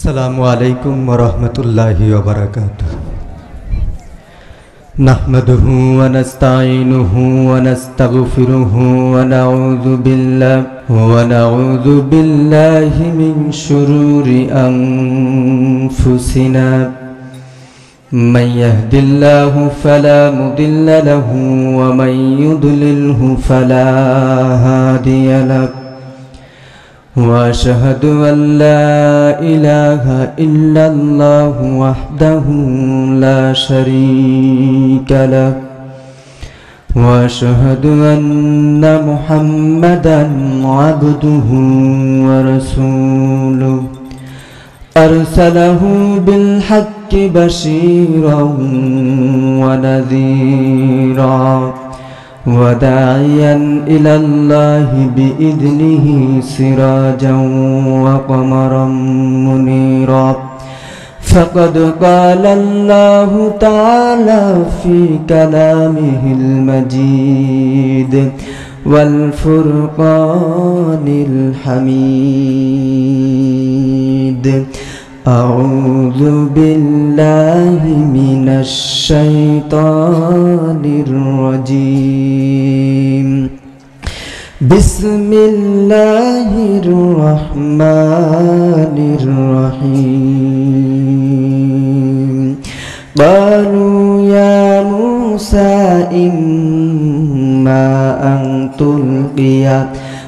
अस्सलामु अलैकुम वरहमतुल्लाहि वबरकातुह। नहमदुहु व नस्तईनुहु व नस्तगफिरुहु व नऊज़ु बिल्लाहि मिन शुरूरि अनफुसिना मन यहदिल्लाहु फला मुदिल्ल लहु व मन युद्लिल्हु फला हादिय लहु وأشهد أن لا إله إلا الله وحده لا شريك له وأشهد أن محمدا عبده ورسوله أرسله بالحق بشيرا ونذيرا وداعيا إلى الله بإذنه سراجا وقمرا منيرا فقد قال الله تعالى في كلامه المجيد والفرقان الحميد أعوذ بالله من الشيطان الرجيم بسم الله الرحمن الرحيم قالوا يا موسى إما أن تلقي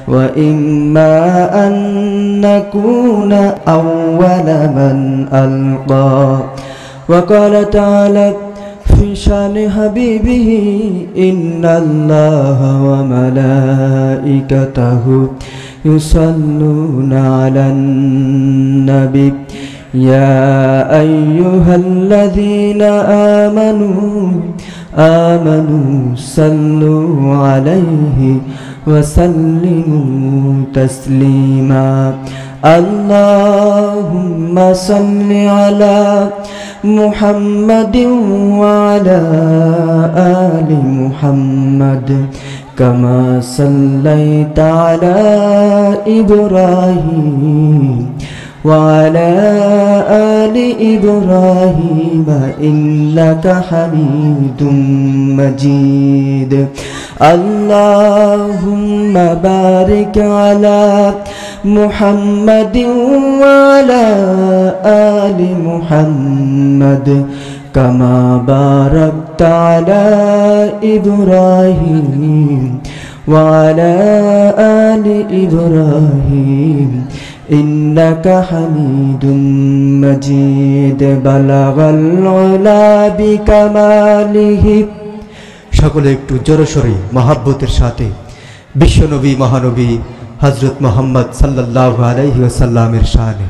وإما أن نكون أول من ألقى وقال تعالى في شأن حبيبه إن الله وملائكته يصلون على النبي يا أيها الذين آمنوا صلوا عليه وسلموا تسليما اللهم صل على محمد وعلى آل محمد كما صليت على إبراهيم وعلى آل إبراهيم إنك حميد مجيد اللهم بارك على محمد وعلى آل محمد كما باركت على إبراهيم وعلى آل إبراهيم إنك حميد مجيد بلغ العلا بكماله সকলে একটু জোরসোরে মহব্বতের সাথে বিশ্বনবী মহানবী হযরত মুহাম্মদ সাল্লাল্লাহু আলাইহি ওয়াসাল্লামের শানে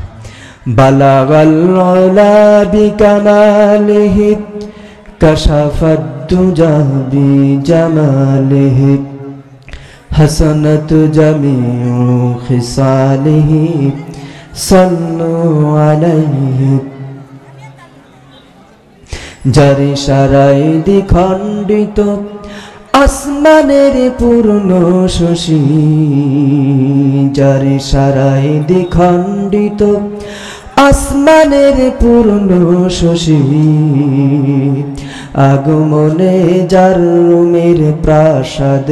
বালাগাল উলা বিকামালিহি কাশাফাদ দুজা বিজামালিহি হাসানাত জামিউ খিসালিহি সাল্লু আলাইহি জারি সারাই দ্বিখণ্ডিত আসমানের পূর্ণ শশী জারি সারাই দ্বিখণ্ডিত আসমানের পূর্ণ শশী আগমনে যার রুমের প্রাসাদ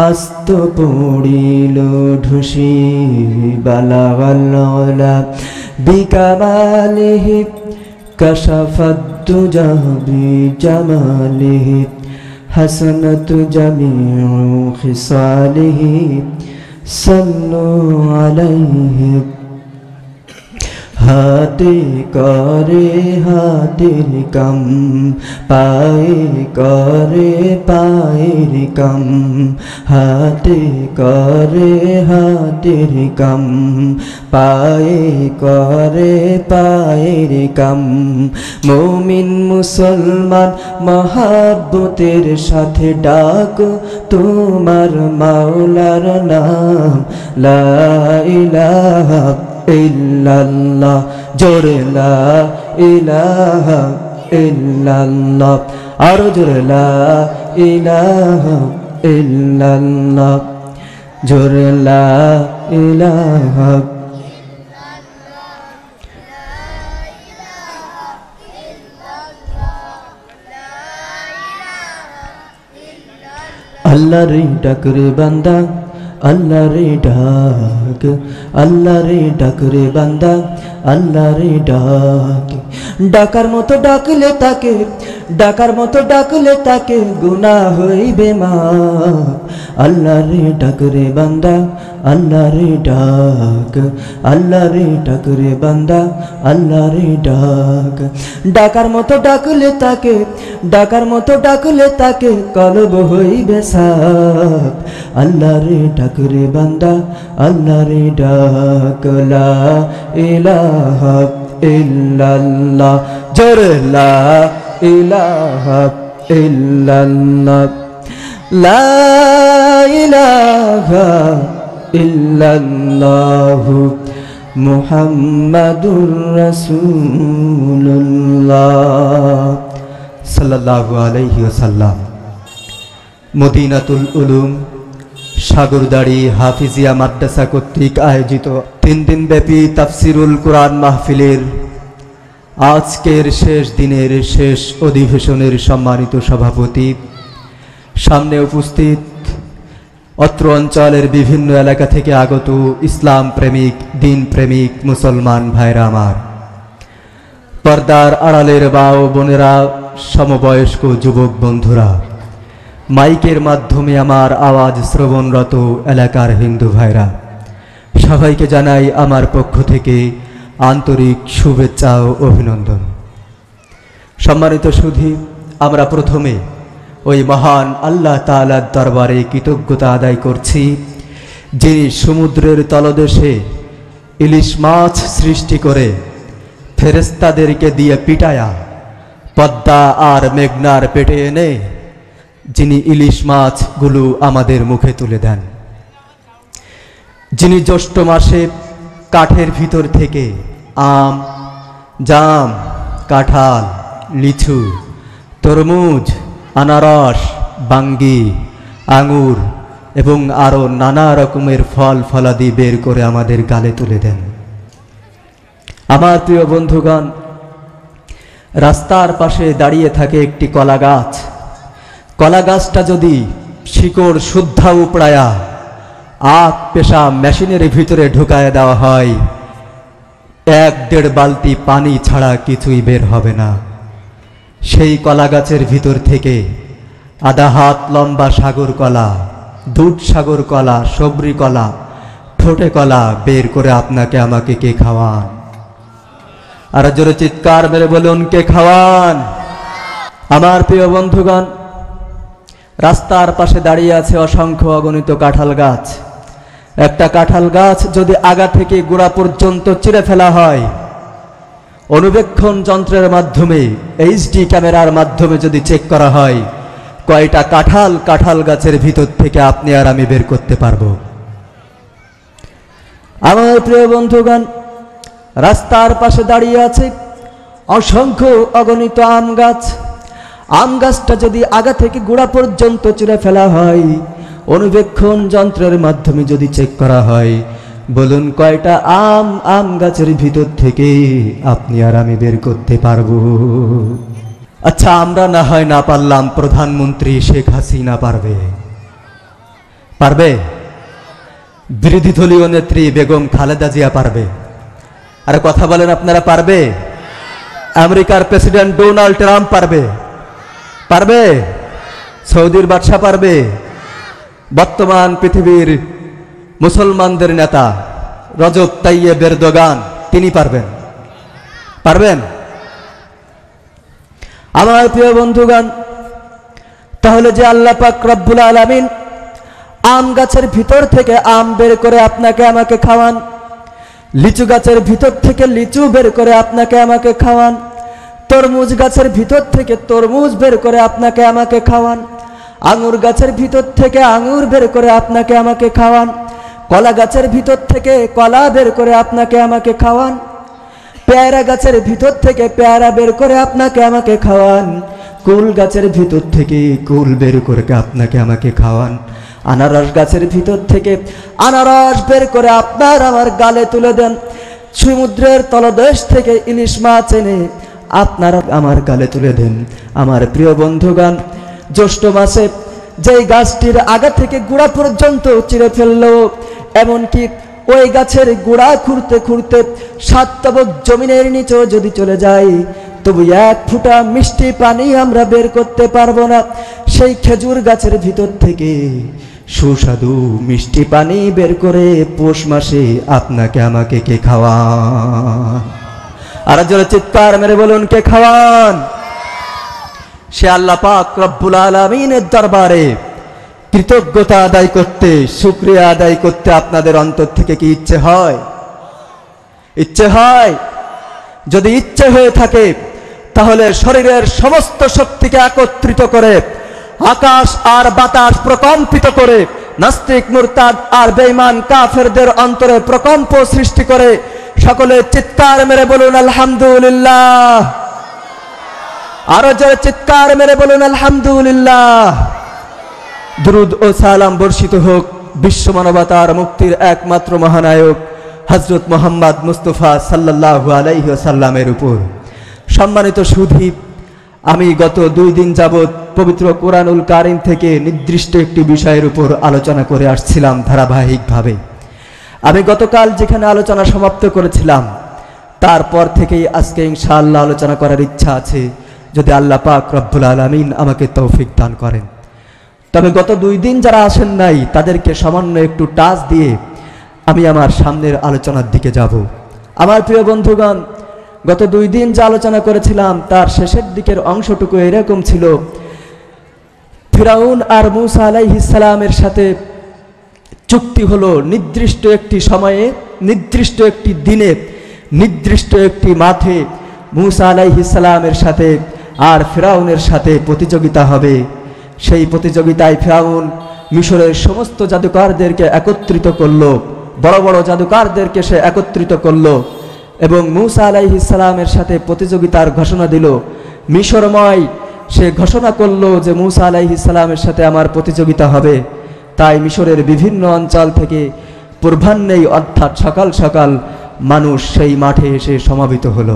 আস্ত পড়িল ঢুসি বালাগাল উলা বিকামালিহি কাশাফাদ দুজা বিজামালিহি হাসানাত জামিউ খিসালিহি সাল্লু আলাইহি হাতে করে হাতের কাম পায়ে করে পায়ের কাম হাতে করে হাতের কাম পায়ে করে পায়ের কাম মুমিন মুসলমান মহব্বতের সাথে ডাকো তোমার মাওলার নাম লা ইলাহা ইল্লাল্লাহ জোরে লা ইলাহা ইল্লাল্লাহ আরো জোরে লা ইলাহা ইল্লাল্লাহ জোরে লা ইলাহা আল্লাহ রে ডাক রে বান্দা, আল্লাহ রে ডাক, আল্লাহ রে ডাক রে বান্দা, আল্লাহ রে ডাক। ডাকার মতো ডাকলে তাকে, ডাকার মতো ডাকলে তাকে গুনাহ হইবে মাফ। আল্লাহ রে ডাক রে বান্দা, আল্লাহ রে ডাক, আল্লাহ রে ডাক রে বান্দা, আল্লাহ রে ডাক। ডাকার মতো ডাকলে তাকে, ডাকার মতো ডাকলে তাকে কলব হইবে সাফ। আল্লাহ রে ডাক রে বান্দা, আল্লাহ রে ডাক। লা ইলাহা ইল্লাল্লাহ, জোরে লা ইলাহা ইল্লাল্লাহ, লা ইলাহা ইল্লাল্লাহু মুহাম্মাদুর রাসূলুল্লাহ সাল্লাল্লাহু আলাইহি ওয়াসাল্লাম। মদিনাতুল উলুম সাগরদাড়ি হাফিজিয়া মাদ্রাসা কর্তৃক আয়োজিত 3 দিনব্যাপী তাফসিরুল কোরআন মাহফিলের আজকের শেষ দিনের শেষ অধিবেশনের সম্মানিত সভাপতি, সামনে উপস্থিত অত্র অঞ্চলের বিভিন্ন এলাকা থেকে আগত ইসলাম প্রেমিক, দিন প্রেমিক মুসলমান ভাইরা আমার, পর্দার আড়ালের মা ও বোনেরা, সমবয়স্ক যুবক বন্ধুরা, মাইকের মাধ্যমে আমার আওয়াজ শ্রবণরত এলাকার হিন্দু ভাইরা, সবাইকে জানাই আমার পক্ষ থেকে আন্তরিক শুভেচ্ছা ও অভিনন্দন। সম্মানিত সুধী, আমরা প্রথমে ওই মহান আল্লাহ তাআলার দরবারে কৃতজ্ঞতা আদায় করছি, যিনি সমুদ্রের তলদেশে ইলিশ মাছ সৃষ্টি করে ফেরেশতাদেরকে দিয়ে পিটায়া পদ্মা আর মেঘনার পেটে এনে যিনি ইলিশ মাছগুলো আমাদের মুখে তুলে দেন, যিনি জ্যৈষ্ঠ মাসে কাঠের ভিতর থেকে আম, জাম, কাঁঠাল, লিচু, তরমুজ, আনারস, বাঙ্গি, আঙুর এবং আরও নানা রকমের ফল ফলাদি বের করে আমাদের গালে তুলে দেন। আমার প্রিয় বন্ধুগণ, রাস্তার পাশে দাঁড়িয়ে থাকে একটি কলা গাছ। কলা গাছটা যদি শিকড় শুদ্ধা উপড়ায়া আখ পেশা মেশিনের ভিতরে ঢুকায় দেওয়া হয়, 1-1.5 বালতি পানি ছাড়া কিছুই বের হবে না। সেই কলা গাছের ভিতর থেকে আধা হাত লম্বা সাগর কলা, দুধ সাগর কলা, সবরি কলা, ঠোঁটে কলা বের করে আপনাকে আমাকে কে খাওয়ান? আর জোরে চিৎকার মেরে বলুন, কে খাওয়ান? আমার প্রিয় বন্ধুগণ, রাস্তার পাশে দাঁড়িয়ে আছে অসংখ্য অগণিত কাঁঠাল গাছ। একটা কাঁঠাল গাছ যদি আগা থেকে গোড়া পর্যন্ত চিরে ফেলা হয়, অনুবেক্ষণ যন্ত্রের মাধ্যমে, এইচডি ক্যামেরার মাধ্যমে যদি চেক করা হয়, কয়টা কাঁঠাল কাঁঠাল গাছের ভিতর থেকে আপনি আর আমি বের করতে পারবো? আমার প্রিয় বন্ধুগণ, রাস্তার পাশে দাঁড়িয়ে আছে অসংখ্য অগণিত আম গাছ। আম গাছটা যদি আগা থেকে গোড়া পর্যন্ত চিরে ফেলা হয়, অনুবেক্ষণ যন্ত্রের মাধ্যমে যদি চেক করা হয়, বলুন কয়টা আম গাছের ভিতর থেকে আপনি আর আমি বের করতে পারবো? আচ্ছা, আমরা না হয় না পারলাম, প্রধানমন্ত্রী শেখ হাসিনা পারবে? পারবে? বিরোধী দলীয় নেত্রী বেগম খালেদা জিয়া পারবে? আরে কথা বলেন, আপনারা পারবে? আমেরিকার প্রেসিডেন্ট ডোনাল্ড ট্রাম্প পারবে? পারবে? সৌদির বাদশা পারবে? বর্তমান পৃথিবীর মুসলমানদের নেতা রজব তাইয়েব এরদোগান, তিনি পারবেন? পারবেন? আমার প্রিয় বন্ধুগণ, তাহলে যে আল্লাহ পাক রব্বুল আলামিন আম গাছের ভিতর থেকে আম বের করে আপনাকে আমাকে খাওয়ান, লিচু গাছের ভিতর থেকে লিচু বের করে আপনাকে আমাকে খাওয়ান, তরমুজ গাছের ভিতর থেকে তরমুজ বের করে আপনাকে আমাকে খাওয়ান, আঙুর গাছের ভিতর থেকে আঙুর বের করে আপনাকে আমাকে খাওয়ান, কলা গাছের ভিতর থেকে কলা বের করে আপনাকে আমাকে খাওয়ান, পেয়ারা গাছের ভিতর থেকে পেয়ারা বের করে আপনাকে আমাকে খাওয়ান, কুল গাছের ভিতর থেকে কুল বের করে আপনাকে আমাকে খাওয়ান, আনারস গাছের ভিতর থেকে আনারস বের করে আপনার আমার গালে তুলে দেন, সমুদ্রের তলদেশ থেকে ইলিশ মাছ এনে আপনারা আমার গালে তুলে দেন। আমার প্রিয় বন্ধুগণ, জ্যৈষ্ঠ মাসে যেই গাছটির আগা থেকে গোড়া পর্যন্ত চিরে ফেললো, এমনকি ওই গাছের গোড়া খুঁড়তে খুঁড়তে 7 তবক জমিনের নিচেও যদি চলে যায়, তবু 1 ফোঁটা মিষ্টি পানি আমরা বের করতে পারবো না। সেই খেজুর গাছের ভিতর থেকে সুস্বাদু মিষ্টি পানি বের করে পৌষ মাসে আপনাকে আমাকে কে খাওয়ান? আর জোরে চিৎকার মেরে বলুন, কে খাওয়ান? সে আল্লাহ পাক রব্বুল আলামিনের দরবারে কৃতজ্ঞতা আদায় করতে, শুকরিয়া আদায় করতে আপনাদের অন্তর থেকে কি ইচ্ছে হয়? ইচ্ছে হয়? যদি ইচ্ছে হয়ে থাকে তাহলে শরীরের সমস্ত শক্তিকে একত্রিত করে আকাশ আর বাতাস প্রকম্পিত করে নাস্তিক মুরতাদ আর বেঈমান কাফেরদের অন্তরে প্রকম্প সৃষ্টি করে সকলে চিৎকার মেরে বলুন আলহামদুলিল্লাহ। আরো জোরে চিৎকার মেরে বলুন আলহামদুলিল্লাহ। দুরুদ ও সালাম বর্ষিত হোক বিশ্ব মানবতার মুক্তির একমাত্র মহানায়ক হযরত মুহাম্মদ মুস্তাফা সাল্লাল্লাহু আলাইহি ওয়াসাল্লামের উপর। সম্মানিত সুধী, আমি গত 2 দিন যাবত পবিত্র কোরআনুল কারীম থেকে নির্দিষ্ট একটি বিষয়ের উপর আলোচনা করে আসছিলাম ধারাবাহিকভাবে। আমি গতকাল যেখানে আলোচনা সমাপ্ত করেছিলাম তারপর থেকেই আজকে ইনশাআল্লাহ আলোচনা করার ইচ্ছা আছে, যদি আল্লাহ পাক রব্বুল আলামিন আমাকে তৌফিক দান করেন। তবে গত 2 দিন যারা আসেন নাই তাদেরকে সামান্য একটু টাচ দিয়ে আমি আমার সামনের আলোচনার দিকে যাব। আমার প্রিয় বন্ধুগণ, গত 2 দিন যে আলোচনা করেছিলাম তার শেষের দিকের অংশটুকু এরকম ছিল, ফিরাউন আর মূসা আলাইহিস সালামের সাথে চুক্তি হলো নির্দিষ্ট একটি সময়ে, নির্দিষ্ট একটি দিনে, নির্দিষ্ট একটি মাঠে মূসা আলাইহিস সালামের সাথে আর ফিরাউনের সাথে প্রতিযোগিতা হবে। সেই প্রতিযোগিতায় ফিরাউন মিশরের সমস্ত জাদুকরদেরকে একত্রিত করলো, বড় বড় জাদুকরদেরকে সে একত্রিত করলো এবং মূসা আলাইহিস সালামের সাথে প্রতিযোগিতার ঘোষণা দিল। মিশরময় সে ঘোষণা করলো যে মূসা আলাইহিস সালামের সাথে আমার প্রতিযোগিতা হবে। তাই মিশরের বিভিন্ন অঞ্চল থেকে পূর্বাহ্নেই অর্থাৎ সকাল সকাল মানুষ সেই মাঠে এসে সমাবেত হলো।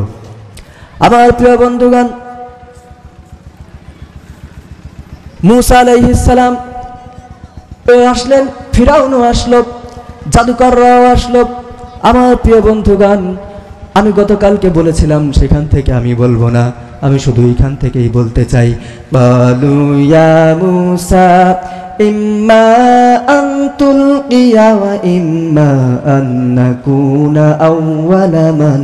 আমার প্রিয় বন্ধুগণ, মূসা আলাইহিস সালাম আসলেন, ফিরাউনও আসলো, জাদুকররাও আসলো। আমার প্রিয় বন্ধুগণ, আমি গতকালকে বলেছিলাম সেখান থেকে আমি বলবো না, আমি শুধু এখান থেকেই বলতে চাই, বালু ইয়া মূসা ইম্মা আন তুলকিয়া ওয়া ইম্মা আন নাকুনা আউওয়ালা মান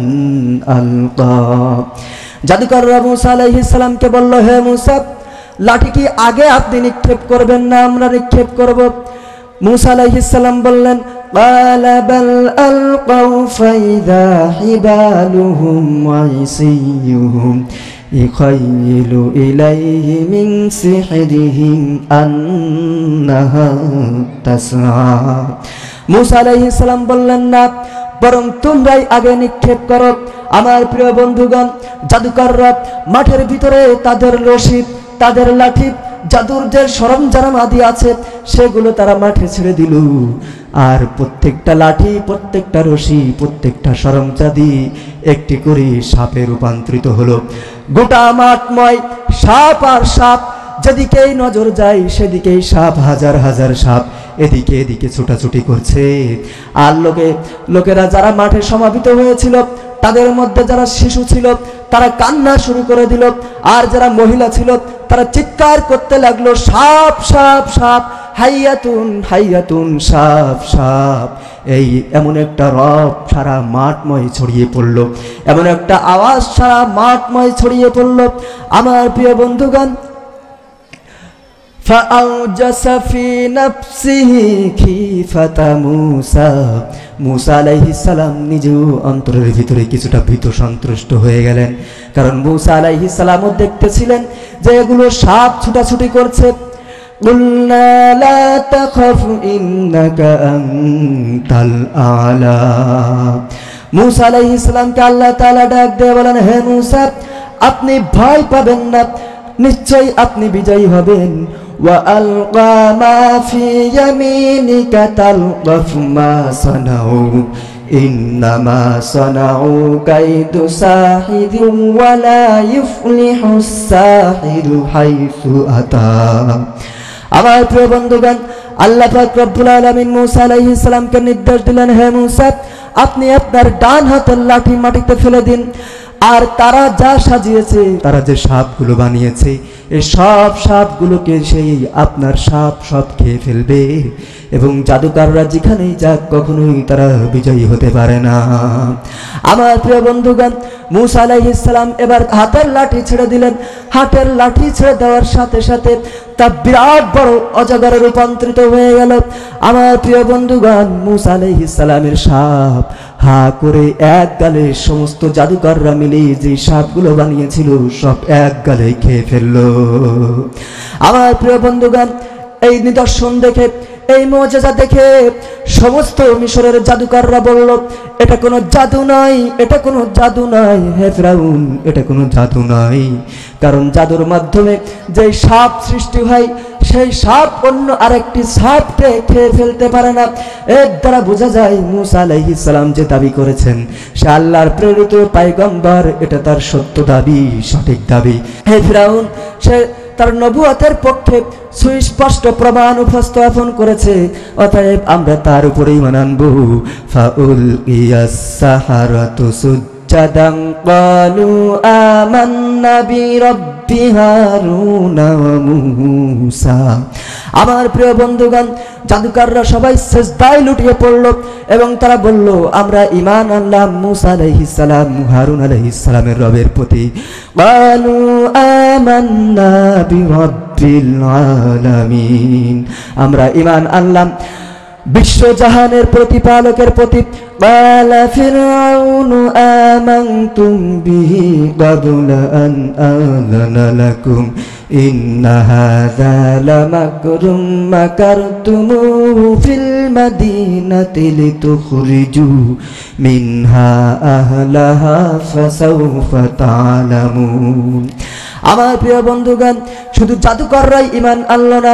আলকা। জাদুকররা মূসা আলাইহিস সালামকে বলল, হে মূসা, লাঠি কি আগে আপনি নিক্ষেপ করবেন না আমরা নিক্ষেপ করব? মূসা আলাইহিস সালাম বললেন, ক্বালা বাল আলকাউ ফাইদা হিবালুহুম ওয়া ইসিয়ুহুম ইখাইলু ইলাইহি মিন সিহরিহিম আন্নাহা তাসআ। মূসা আলাইহিস সালাম বললেন, না, বরং তোমরাই আগে নিক্ষেপ করো। আমার প্রিয় বন্ধুগণ, জাদুকররা মাঠের ভিতরে তাদের রশি, তাদের লাঠি, জাদুর যে সরঞ্জাম আদি আছে সেগুলো তারা মাঠে ছেড়ে দিল। আর প্রত্যেকটা লাঠি, প্রত্যেকটা রশি, প্রত্যেকটা সরঞ্জাদি একটি করে সাপে রূপান্তরিত হলো। গোটা মাঠময় সাপ আর সাপ, যেদিকেই নজর যায় সেদিকেই সাপ, হাজার হাজার সাপ এদিকে এদিকে ছোটাছুটি করছে। আর লোকেরা যারা মাঠে সমাবেত হয়েছিল তাদের মধ্যে যারা শিশু ছিল তারা কান্না শুরু করে দিল, আর যারা মহিলা ছিল তারা চিৎকার করতে লাগলো, সাপ সাপ সাপ, হাইয়াতুন হাইয়াতুন, সাপ সাপ। এই এমন একটা রব সারা মাঠময় ছড়িয়ে পড়লো, এমন একটা আওয়াজ সারা মাঠময় ছড়িয়ে পড়লো। আমার প্রিয় বন্ধুগণ, فأوجس في نفسه خيفة موسى। মূসা আলাইহিস সালাম নিজেও অন্তরের ভিতরে কিছুটা ভীত সন্ত্রস্ত হয়ে গেলেন, কারণ মূসা আলাইহিস সালামও দেখতেছিলেন যে এগুলো সাপ ছুটাছুটি করছে। কুলনা লা তাখাফ ইন্নাকা আনতাল আলা। মূসা আলাইহিস সালামকে আল্লাহ তাআলা ডাক দিয়ে বলেন, হে মূসা, আপনি ভয় পাবেন না, নিশ্চয়ই আপনি বিজয়ী হবেন। وألقى ما في يمينك تلقف ما صنعوا إنما صنعوا كيد ساحر ولا يفلح الساحر حيث أتى। আমার প্রিয় বন্ধুগণ, আল্লাহ পাক রব্বুল আলামিন মুসা আলাইহিস সালামকে নির্দেশ দিলেন, হে মুসা, আপনি আপনার ডান হাতের লাঠি মাটিতে ফেলে দিন, আর তারা যা সাজিয়েছে, তারা যে সাপগুলো বানিয়েছে, এই সব সাপগুলোকে সেই আপনার সাপ সব খেয়ে ফেলবে, এবং জাদুকাররা যেখানেই যাক কখনোই তারা বিজয়ী হতে পারে না। আমার প্রিয় বন্ধুগণ, মুসা আলাইহিস সালাম এবার হাতের লাঠি ছেড়ে দিলেন। হাতের লাঠি ছেড়ে দেওয়ার সাথে সাথে তা বিরাট বড় অজগরে রূপান্তরিত হয়ে গেল। আমার প্রিয় বন্ধুগণ, মুসা আলাইহিস সালামের সাপ হা করে এক গালে সমস্ত জাদুকররা মিলে যে সাপগুলো বানিয়েছিল সব এক গালে খেয়ে ফেললো। আমার প্রিয় বন্ধুগণ, এই নিদর্শন দেখে, এই মুজিজা দেখে সমস্ত মিশরের জাদুকররা বলল, এটা কোনো জাদু নয়, এটা কোনো জাদু নয় হে ফিরাউন, এটা কোনো জাদু নয়। কারণ জাদুর মাধ্যমে যে সাপ সৃষ্টি হয়, সেই সাপ অন্য আরেকটি সাপকে খেয়ে ফেলতে পারে না। এর দ্বারা বোঝা যায় মুসা আলাইহিস সালাম যে দাবি করেছেন সে আল্লাহর প্রেরিত পয়গম্বর, এটা তার সত্য দাবি, সঠিক দাবি। হে ফিরাউন, সে তার নবুয়তের পক্ষে সুস্পষ্ট প্রমাণ উপস্থাপন করেছে, অতএব আমরা তার উপরে ঈমান আনবো। ফাউলকিয়াস সাহারাতু সুজ্জাদান ক্বালু আমান্না বিরাব্বি হারুনা ওয়া মূসা। আমার প্রিয় বন্ধুগণ, জাদুকররা সবাই সিজদায় লুটিয়ে পড়ল এবং তারা বলল, আমরা ঈমান আনলাম মুসা আলাইহিস সালাম, হারুন আলাইহিস সালামের রবের প্রতি। ক্বালু আমান্না বিরাব্বিল আলামিন, আমরা ঈমান আনলাম বিশ্বজাহানের প্রতিপালকের প্রতি। ক্বালা ফিরআউনু আমানতুম বিহি ক্বাবলা আন আযানা লাকুম ইন্না হাযা লামাকরুম মাকারতুমুহু ফিল মাদিনাতি লিতুখরিজু মিনহা আহলাহা ফাসাউফা তা'লামুন। আমার প্রিয় বন্ধুগণ, শুধু জাদুকররাই ঈমান আনল না,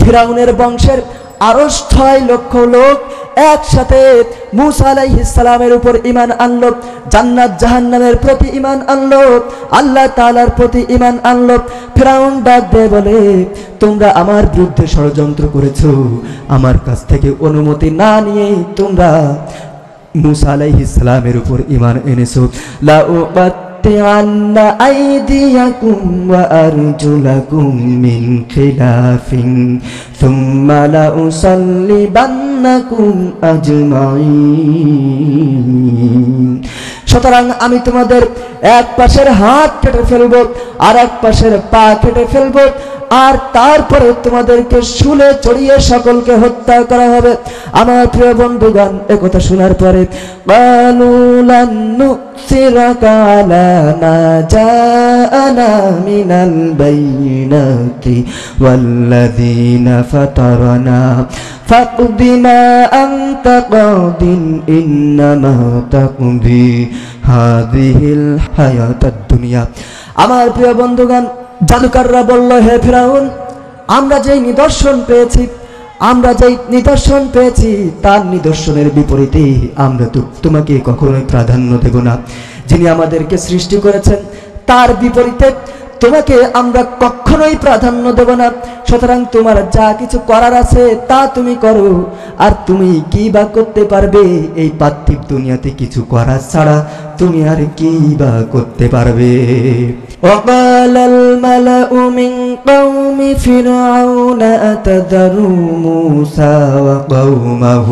ফিরাউনের বংশের আরো 6 লক্ষ লোক একসাথে মুসা আলাইহিস সালামের উপর ঈমান আনলো, জান্নাত জাহান্নামের প্রতি ঈমান আনলো, আল্লাহ তাআলার প্রতি ঈমান আনলো। ফিরাউন ডাক দিয়ে বলে, তোমরা আমার বিরুদ্ধে ষড়যন্ত্র করেছো, আমার কাছ থেকে অনুমতি না নিয়ে তোমরা মুসা আলাইহিস সালামের উপর ঈমান এনেছো। লা উকাত্তিআন্না আইদিয়াকুম ওয়া আরজুলাকুম মিন খিলাফিন সুম্মা লা উসাল্লিবান্নাকুম আজমাইন। সুতরাং আমি তোমাদের এক পাশের হাত কেটে ফেলবো, আর এক পাশের পা কেটে ফেলবো, আর তারপরে তোমাদেরকে শুলে চড়িয়ে সকলকে হত্যা করা হবে। আমার প্রিয় বন্ধুগণ, একথা শোনার পরে ক্বালু লান নুসিরাকা আলা মা জাআনা মিনাল বাইয়িনাতি ওয়াল্লাযীনা ফাতারানা ফাকদি মা আনতা কাদিন ইন্নামা তাকদি হাযিহিল হায়াতাদ দুনিয়া। আমার প্রিয় বন্ধুগণ, জাদুকররা বলল, হে ফিরাউন, আমরা যেই নিদর্শন পেয়েছি তার নিদর্শনের বিপরীতে আমরা তো তোমাকে কখনোই প্রাধান্য দেব না। যিনি আমাদেরকে সৃষ্টি করেছেন তার বিপরীতে তোমাকে আমরা কখনোই প্রাধান্য দেব না। সুতরাং তোমার যা কিছু করার আছে তা তুমি করো, আর তুমি কি বা করতে পারবে? এই পার্থিব দুনিয়াতে কিছু করার ছাড়া তুমি আর কি বা করতে পারবে? وقال الملأ من قوم فرعون أتذر موسى وقومه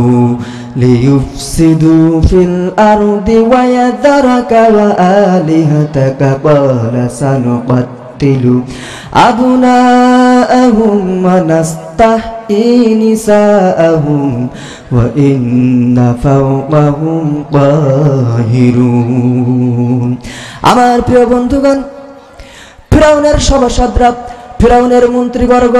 ليفسدوا في الأرض ويذرك وآلهتك قال سنقتل أبناءهم ونستحيي نساءهم وإنا فوقهم قاهرون। আমার প্রিয় বন্ধুগণ, ফিরাউনের সভাসদরা, ফিরাউনের মন্ত্রীবর্গ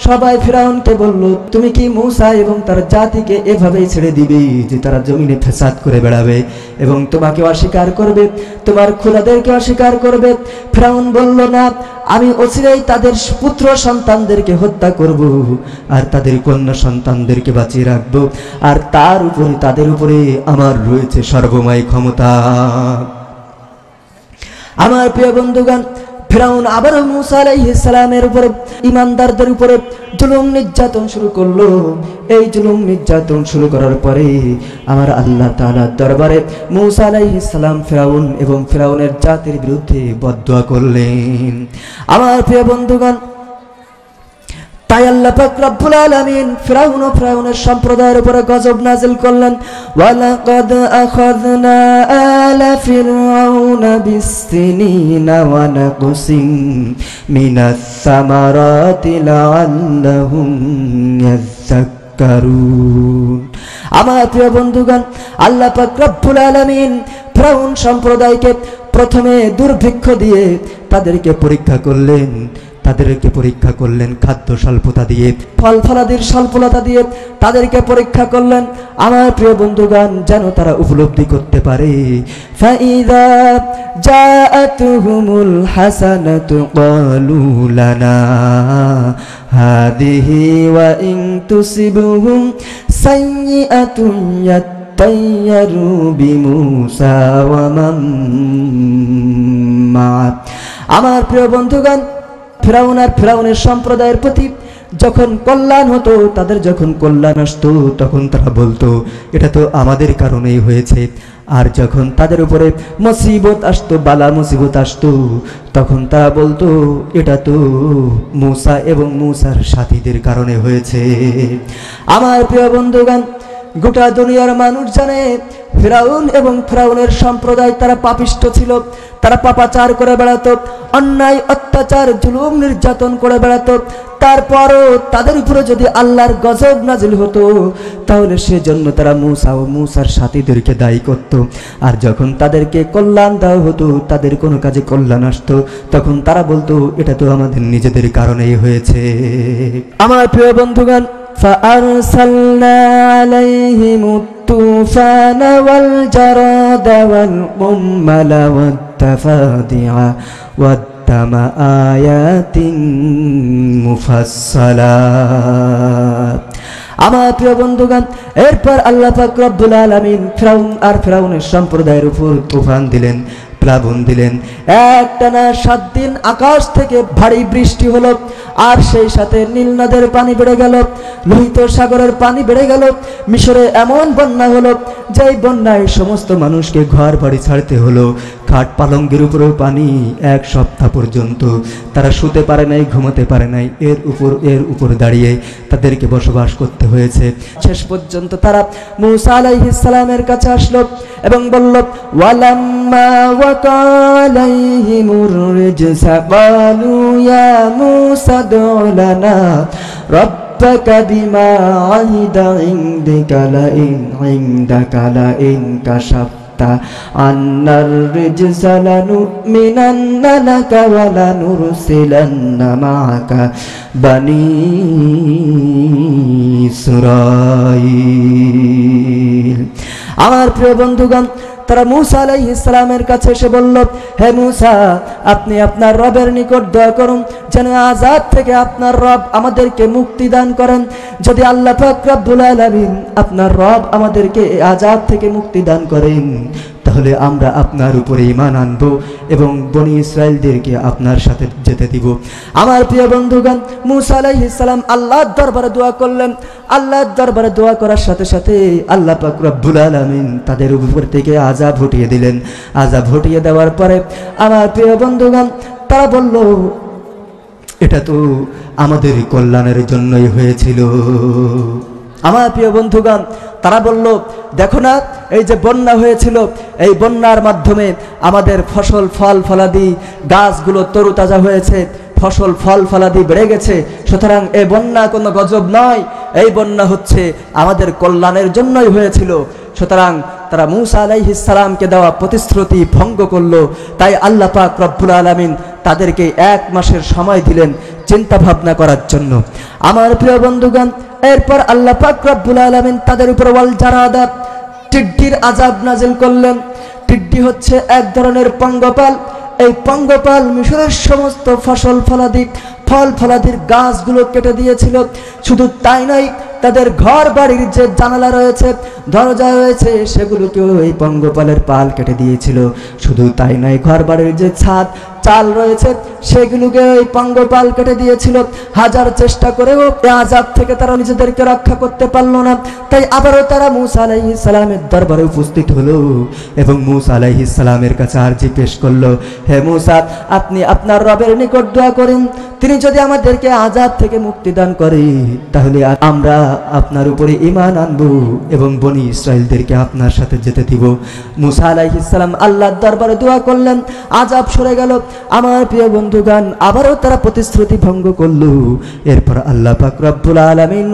সবাই ফিরাউনকে বলল, তুমি কি মুসা এবং তার জাতিকে এভাবেই ছেড়ে দিবে যে তারা জমিনে ফেসাদ করে বেড়াবে এবং তোমাকে অস্বীকার করবে, তোমার খোদাদেরকে অস্বীকার করবে? ফিরাউন বলল, না, আমি অচিরেই তাদের পুত্র সন্তানদেরকে হত্যা করব, আর তাদের কন্যা সন্তানদেরকে বাঁচিয়ে রাখব, আর তার উপরে তাদের উপরে আমার রয়েছে সর্বময় ক্ষমতা। আমার প্রিয় বন্ধুগণ, ফিরাউন আবার মুসা আলাইহিস সালামের উপরে, ঈমানদারদের উপরে জুলুম নির্যাতন শুরু করলো। এই জুলুম নির্যাতন শুরু করার পরে আমার আল্লাহ তাআলার দরবারে মূসা আলাইহিস সালাম ফিরাউন এবং ফিরাউনের জাতির বিরুদ্ধে বদদুয়া করলেন। আমার প্রিয় বন্ধুগণ, তাই আল্লাহ পাক রব্বুল আলামিন ফিরাউন ও ফিরাউনের সম্প্রদায়ের উপরে গজব নাযিল করলেন। ওয়ালাকাদ আখাযনা আলা ফিরআউনা বিসসিনিনা ওয়া নাকসিন মিনাস সামারাতি লাআল্লাহুম ইয়াযাক্কারুন। আমার প্রিয় বন্ধুগণ, আল্লাহ পাক রব্বুল আলামিন ফিরাউন সম্প্রদায়কে প্রথমে দুর্ভিক্ষ দিয়ে তাদেরকে পরীক্ষা করলেন। খাদ্য স্বল্পতা দিয়ে, ফল ফলাদির স্বল্পতা দিয়ে তাদেরকে পরীক্ষা করলেন। আমার প্রিয় বন্ধুগণ, যেন তারা উপলব্ধি করতে পারে। ফাইযা জাআতুহুমুল হাসানাতু ক্বালু লানা হাদিহি ওয়া ইন তুসিবহুম সাইয়্যাতুন ইয়াত্তায়্যারু বিমূসা ওয়া মান মা। আমার প্রিয় বন্ধুগণ, ফিরাউন আর ফিরাউনের সম্প্রদায়ের প্রতি যখন কল্যাণ হতো, তাদের যখন কল্যাণ আসতো, তখন তারা বলতো এটা তো আমাদের কারণেই হয়েছে। আর যখন তাদের উপরে মুসিবত আসতো, বালা মুসিবত আসতো, তখন তারা বলতো এটা তো মূসা এবং মূসার সাথীদের কারণে হয়েছে। আমার প্রিয় বন্ধুগণ, গোটা দুনিয়ার মানুষ জানে ফিরাউন এবং ফিরাউনের সম্প্রদায় তারা পাপিষ্ঠ ছিল। তারা পাপাচার করে বেড়াতো, অন্যায় অত্যাচার জুলুম নির্যাতন করে বেড়াতো। তারপরও তাদের উপরে যদি আল্লাহর গজব নাজিল হতো, তাহলে সেজন্য তারা মূসা ও মূসার সাথীদেরকে দায়ী করত। আর যখন তাদেরকে কল্যাণ দেওয়া হতো, তাদের কোনো কাজে কল্যাণ আসতো, তখন তারা বলতো এটা তো আমাদের নিজেদের কারণেই হয়েছে। আমার প্রিয় বন্ধুগণ, فأرسلنا عليهم الطوفان والجراد والقمل والضفادع والدم آيات مفصلات। আমার প্রিয় বন্ধুগণ, এরপর আল্লাহ পাক রব্বুল আলামিন ফিরাউন আর ফিরাউনের সম্প্রদায়ের উপর তুফান দিলেন, প্লাবন দিলেন। একটানা 7 দিন আকাশ থেকে ভারী বৃষ্টি হলো, আর সেই সাথে নীল নদের পানি বেড়ে গেল, লোহিত সাগরের পানি বেড়ে গেল। মিশরে এমন বন্যা হলো, যেই বন্যায় সমস্ত মানুষকে ঘর বাড়ি ছাড়তে হলো। খাট পালঙ্গের উপরেও পানি, 1 সপ্তাহ পর্যন্ত তারা শুতে পারে নাই, ঘুমাতে পারে নাই। এর উপর দাঁড়িয়ে তাদেরকে বসবাস করতে হয়েছে। শেষ পর্যন্ত তারা মূসা আলাইহিস সালামের কাছে আসলো এবং বলল, ওয়ালাম্মা ওয়াকালাইহিমুর রিজসা ক্বালু ইয়া মূসা দু'ু লানা রাব্বাকা বিমা আহিদা ইনদাকা লাইন কাশাফতা আন্নার রিজসা লানু'মিনান্না লাকা ওয়া লানুরসিলান্না মা'াকা বানী ইসরাঈল। আমার প্রিয় বন্ধুগণ, তারা মূসা আলাইহিস সালামের কাছে এসে বলল, হে মূসা, আপনি আপনার রবের নিকট দোয়া করুন যেন আযাব থেকে আপনার রব আমাদেরকে মুক্তি দান করেন। যদি আল্লাহ পাক রব্বুল আলামিন আপনার রব আমাদেরকে আযাব থেকে মুক্তি দান করেন, তাহলে আমরা আপনার উপরে ঈমান আনব এবং বনি ইসরাইলদেরকে আপনার সাথে যেতে দিব। আমার প্রিয় বন্ধুগণ, মূসা আলাইহিস সালাম আল্লাহর দরবারে দোয়া করলেন। আল্লাহর দরবারে দোয়া করার সাথে সাথে আল্লাহ পাক রব্বুল আলামিন তাদের উপর থেকে আযাব হটিয়ে দিলেন। আযাব হটিয়ে দেওয়ার পরে আমার প্রিয় বন্ধুগণ, তারা বলল এটা তো আমাদের কল্যাণের জন্যই হয়েছিল। আমার প্রিয় বন্ধুগণ, তারা বলল, দেখো না, এই যে বন্যা হয়েছিল, এই বন্যার মাধ্যমে আমাদের ফসল ফল ফলাদি গাছগুলো তরুতাজা হয়েছে, ফসল ফল ফলাদি বেড়ে গেছে। সুতরাং এই বন্যা কোনো গজব নয়, এই বন্যা হচ্ছে আমাদের কল্যাণের জন্যই হয়েছিল। সুতরাং তারা মূসা আলাইহিস সালামকে দেওয়া প্রতিশ্রুতি ভঙ্গ করলো। তাই আল্লাহ পাক রব্বুল আলামিন তাদেরকে 1 মাসের সময় দিলেন চিন্তা ভাবনা করার জন্য। আমার প্রিয় বন্ধুগণ, এরপর আল্লাহ পাক রব্বুল আলামিন তাদের উপর ওয়াল জারাদা, টিড্ডির আযাব নাজিল করলেন। টিড্ডি হচ্ছে এক ধরনের পঙ্গপাল। এই পঙ্গপাল মিশরের সমস্ত ফসল ফলাদির গাছগুলো কেটে দিয়েছিল। শুধু তাই নয়, তাদের ঘর বাড়ির যে জানালা রয়েছে, দরজা রয়েছে, সেগুলোকেও এই পঙ্গপালের পাল কেটে দিয়েছিল। শুধু তাই নয়, ঘর বাড়ির যে ছাদ, চাল রয়েছে সেগুলোকে ওই পঙ্গপাল কেটে দিয়েছিল। হাজার চেষ্টা করেও এই আযাব থেকে তারা নিজেদেরকে রক্ষা করতে পারল না। তাই আবারও তারা মূসা আলাইহিস সালামের দরবারে উপস্থিত হলো এবং মূসা আলাইহিস সালামের কাছে আরজি পেশ করলো, হে মূসা, আপনি আপনার রবের নিকট দোয়া করেন, তিনি যদি আমাদেরকে আযাব থেকে মুক্তি দান করে তাহলে আমরা আপনার উপরে ঈমান আনবো এবং বনি ইসরাইলদেরকে আপনার সাথে যেতে দিব। মূসা আলাইহিস সালাম আল্লাহর দরবারে দোয়া করলেন, আযাব সরে গেল। আমার প্রিয় বন্ধুগণ, আবারও তারা প্রতিশ্রুতি ভঙ্গ করলো। এরপর আল্লাহ পাক রব্বুল আলামিন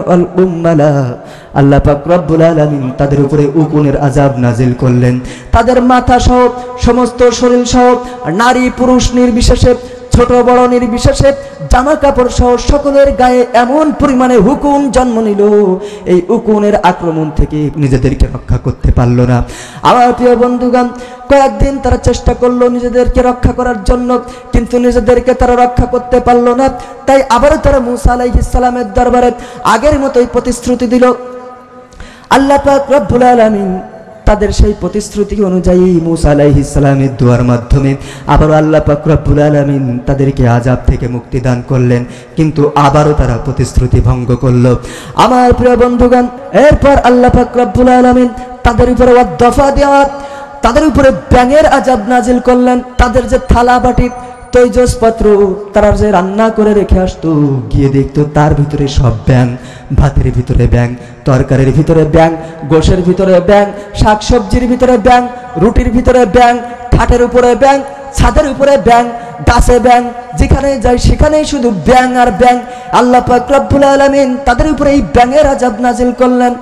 আল্লাহ পাক রব্বুল আলামিন তাদের উপরে উকুনের আযাব নাজিল করলেন। তাদের মাথা সহ, সমস্ত শরীর সহ, নারী পুরুষ নির্বিশেষে, ছোট বড় নির্বিশেষে, জামা কাপড় সহ সকলের গায়ে এমন পরিমাণে হুকুন জন্ম নিল, এই উকুনের আক্রমণ থেকে নিজেদেরকে রক্ষা করতে পারল না। আমার প্রিয় বন্ধুগণ, কয়েকদিন তারা চেষ্টা করলো নিজেদেরকে রক্ষা করার জন্য, কিন্তু নিজেদেরকে তারা রক্ষা করতে পারল না। তাই আবারও তারা মূসা আলাইহিস সালামের দরবারে আগের মতোই প্রতিশ্রুতি দিল। আল্লাহ পাক রব্বুল আলামিন তাদের সেই প্রতিশ্রুতি অনুযায়ী মূসা আলাইহিস সালামের দোয়ার মাধ্যমে আবারও আল্লাহ পাক রব্বুল আলামিন তাদেরকে আযাব থেকে মুক্তি দান করলেন, কিন্তু আবারও তারা প্রতিশ্রুতি ভঙ্গ করলো। আমার প্রিয় বন্ধুগণ, এরপর আল্লাহ পাক রব্বুল আলামিন তাদের উপরে ওয়াদফা দেওয়া, তাদের উপরে ব্যাঙের আযাব নাজিল করলেন। তাদের যে থালা বাটি, তৈজসপত্র তারা যে রান্না করে রেখে আসতো, গিয়ে দেখতো তার ভিতরে সব ব্যাঙ, ভাতের ভিতরে ব্যাঙ, তরকারির ভিতরে ব্যাঙ, গোশের ভিতরে ব্যাঙ, শাকসবজির ভিতরে ব্যাঙ, রুটির ভিতরে ব্যাঙ, খাটের উপরে ব্যাঙ, ছাদের উপরে ব্যাঙ, গাছে ব্যাঙ, যেখানে যায় সেখানেই শুধু ব্যাঙ আর ব্যাঙ। আল্লাহ পাক রব্বুল আলামিন তাদের উপরে এই ব্যাঙের আযাব নাজিল করলেন।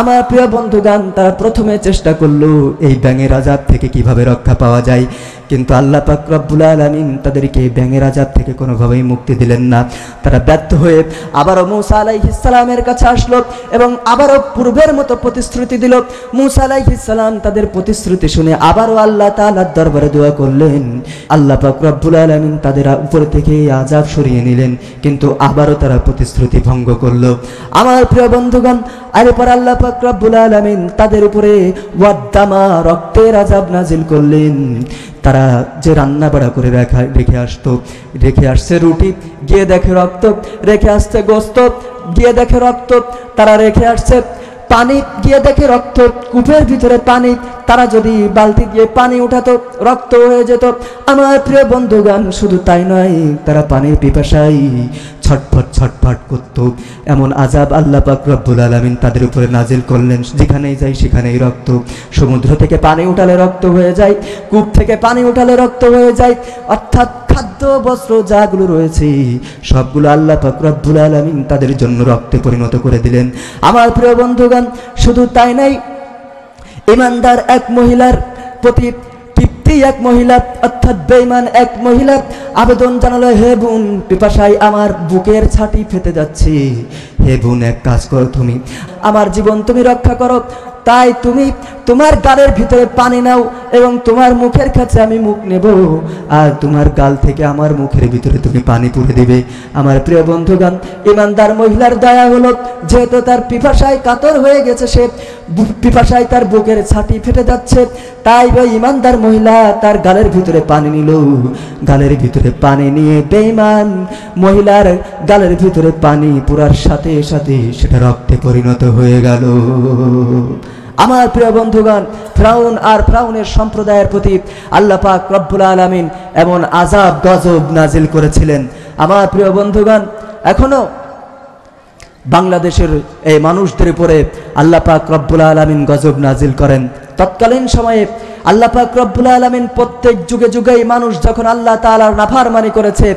আমার প্রিয় বন্ধুগণ, তারা প্রথমে চেষ্টা করলো এই ব্যাঙের আযাব থেকে কিভাবে রক্ষা পাওয়া যায়, কিন্তু আল্লাহ পাক রব্বুল আলামিন তাদেরকে ব্যাঙের আযাব থেকে কোনোভাবেই মুক্তি দিলেন না। তারা ব্যর্থ হয়ে আবারও মূসা আলাইহিস সালামের কাছে আসলো এবং আবারও পূর্বের মতো প্রতিশ্রুতি দিল। মূসা আলাইহিস সালাম তাদের প্রতিশ্রুতি শুনে আবারও আল্লাহ তাআলার দরবারে দোয়া করলেন। আল্লাহ পাক রব্বুল আলামিন তাদের উপর থেকে আযাব সরিয়ে নিলেন, কিন্তু আবারও তারা প্রতিশ্রুতি ভঙ্গ করলো। আমার প্রিয় বন্ধুগণ, এরপর আল্লাহ পাক রব্বুল আলামিন তাদের উপরে ওয়াদ্দামা, রক্তের আযাব নাজিল করলেন। তারা যে রান্না বাড়া করে রেখে আসছে রুটি, গিয়ে দেখে রক্ত, রেখে আসছে গোস্ত, গিয়ে দেখে রক্ত, তারা রেখে আসছে পানি, গিয়ে দেখে রক্ত, কূপের ভিতরে পানি, তারা যদি বালতি দিয়ে পানি উঠাতো রক্ত হয়ে যেত। আমার প্রিয় বন্ধুগণ, শুধু তাই নয়, তারা পানির পিপাসায় ছটফট ছটফট করত। এমন আযাব আল্লাহ পাক রব্বুল আলামিন তাদের উপরে নাজিল করলেন, যেখানেই যায় সেখানেই রক্ত। সমুদ্র থেকে পানি উঠালে রক্ত হয়ে যায়, কূপ থেকে পানি উঠালে রক্ত হয়ে যায়, অর্থাৎ খাদ্য বস্ত্র যাগুলো রয়েছে সবগুলো আল্লাহ পাক রব্বুল আলামিন তাদের জন্য রক্তে পরিণত করে দিলেন। আমার প্রিয় বন্ধুগণ, শুধু তাই নাই, ইমানদার এক মহিলার প্রতি তৃপ্তি এক মহিলা, অর্থাৎ বেঈমান এক মহিলা আবেদন জানালো, হে বোন, পিপাসায় আমার বুকের ছাতি ফেটে যাচ্ছে, হে বোন, এক কাজ করো, তুমি আমার জীবন তুমি রক্ষা করো, তাই তুমি তোমার গালের ভিতরে পানি নাও এবং তোমার মুখের কাছে আমি মুখ নেব, আর তোমার গাল থেকে আমার মুখের ভিতরে তুমি পানি পুরে দিবে। আমার প্রিয় বন্ধুগণ, ইমানদার মহিলার দয়া হলো, যেহেতু তার পিপাসায় কাতর হয়ে গেছে, সে পিপাসায় তার বুকের ছাতি ফেটে যাচ্ছে, তাই ওই ইমানদার মহিলা তার গালের ভিতরে পানি নিল। গালের ভিতরে পানি নিয়ে বেঈমান মহিলার গালের ভিতরে পানি পুরার সাথে সাথে সেটা রক্তে পরিণত হয়ে গেল। আমার প্রিয় বন্ধুগণ, ফিরআউন আর ফিরআউনের সম্প্রদায়ের প্রতি আল্লাহ পাক রব্বুল আলামিন এমন আযাব গজব নাজিল করেছিলেন। আমার প্রিয় বন্ধুগণ, এখনো বাংলাদেশের এই মানুষদের উপরে আল্লাহ পাক রব্বুল আলামিন গজব নাজিল করেন। তৎকালীন সময়ে আল্লাহ পাক রব্বুল আলামিন প্রত্যেক যুগে যুগেই মানুষ যখন আল্লাহ তাআলার নাফরমানি করেছে,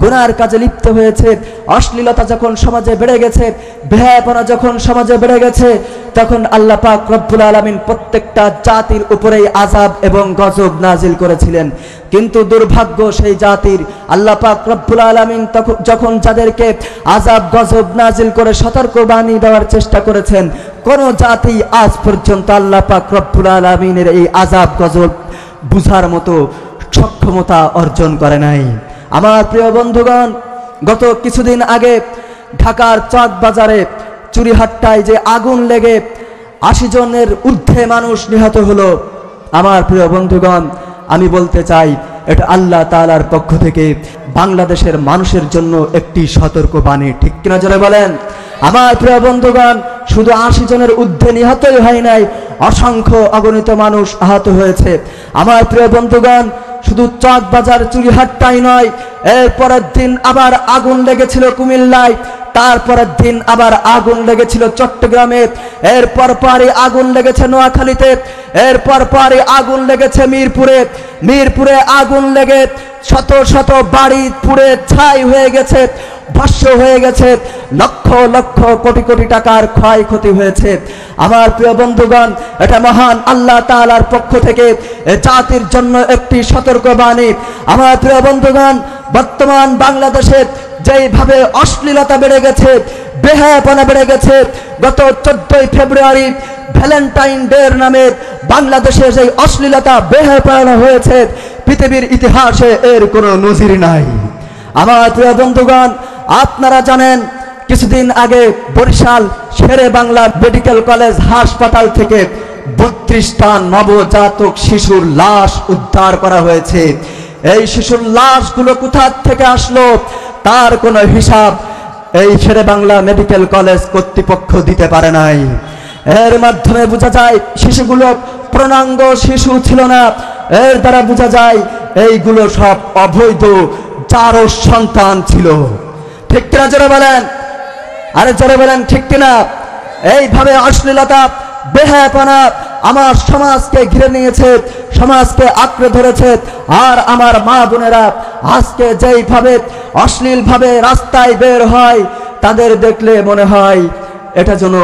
গুনার কাজে লিপ্ত হয়েছে, অশ্লীলতা যখন সমাজে বেড়ে গেছে, বেহায়াপনা যখন সমাজে বেড়ে গেছে, তখন আল্লাহ পাক রব্বুল আলামিন প্রত্যেকটা জাতির উপরেই আযাব এবং গজব নাজিল করেছিলেন। কিন্তু দুর্ভাগ্য সেই জাতির, আল্লাহ পাক রব্বুল আলামিন যখন যাদেরকে আযাব গজব নাজিল করে সতর্কবাণী দেওয়ার চেষ্টা করেছেন, কোন জাতি আজ পর্যন্ত আল্লাহ পাক রব্বুল আলামিনের এই আযাব গজব বুঝার মতো সক্ষমতা অর্জন করে নাই। আমার প্রিয় বন্ধুগণ, গত কিছুদিন আগে ঢাকার চাঁদ বাজারে চুরিহাট্টায় যে আগুন লেগে ৮০ জনের ঊর্ধ্বে মানুষ নিহত হলো। আমার প্রিয় বন্ধুগণ, আমি বলতে চাই, এটা আল্লাহ তাআলার পক্ষ থেকে বাংলাদেশের মানুষের জন্য একটি সতর্কবাণী। ঠিক কিনা জোরে বলেন? আমার প্রিয় বন্ধুগণ, শুধু 80 জনের ঊর্ধ্বে নিহতই হয় নাই, অসংখ্য অগণিত মানুষ আহত হয়েছে। আমার প্রিয় বন্ধুগণ, শুধু চকবাজার চুরিহাটটাই নয়, এর পরের দিন আবার আগুন লেগেছিল কুমিল্লায়, তারপরের দিন আবার আগুন লেগেছিল চট্টগ্রামে, এরপর পরে আগুন লেগেছে নোয়াখালীতে, এরপর পরে আগুন লেগেছে মিরপুরে আগুন লেগে শত শত বাড়ি পুড়ে ছাই হয়ে গেছে, ভস্ম হয়ে গেছে, লক্ষ লক্ষ কোটি কোটি টাকার ক্ষয়ক্ষতি হয়েছে। আমার প্রিয় বন্ধুগণ, এটা মহান আল্লাহ তাআলার পক্ষ থেকে জাতির জন্য একটি সতর্কবাণী। আমার প্রিয় বন্ধুগণ, বর্তমান বাংলাদেশে যেইভাবে অশ্লীলতা বেড়ে গেছে, বেহায়াপনা বেড়ে গেছে, গত 14ই ফেব্রুয়ারি ভ্যালেন্টাইন ডে এর নামে বাংলাদেশে যে অশ্লীলতা বেহায়াপনা হয়েছে, পৃথিবীর ইতিহাসে এর কোনো নজির নাই। আমার প্রিয় বন্ধুগণ, আপনারা জানেন কিছুদিন আগে বরিশাল শেরে বাংলা মেডিকেল কলেজ হাসপাতাল থেকে 32টা নবজাতক শিশুর লাশ উদ্ধার করা হয়েছে। এই শিশুর লাশগুলো কোথা থেকে আসলো তার কোনো হিসাব এই শেরে বাংলা মেডিকেল কলেজ কর্তৃপক্ষ দিতে পারে নাই। এর মাধ্যমে বোঝা যায় শিশুগুলো পূর্ণাঙ্গ শিশু ছিল না। এর দ্বারা বোঝা যায় এইগুলো সব অবৈধ জারজ সন্তান ছিল। ঠিক কিনা জোরে বলেন? আরে জোরে বলেন ঠিক কিনা? এইভাবে অশ্লীলতা বেহায়াপনা আমার সমাজকে ঘিরে নিয়েছে, সমাজকে আঁকড়ে ধরেছে। আর আমার মা বোনেরা আজকে যেইভাবে অশ্লীলভাবে রাস্তায় বের হয়, তাদের দেখলে মনে হয় এটা যেন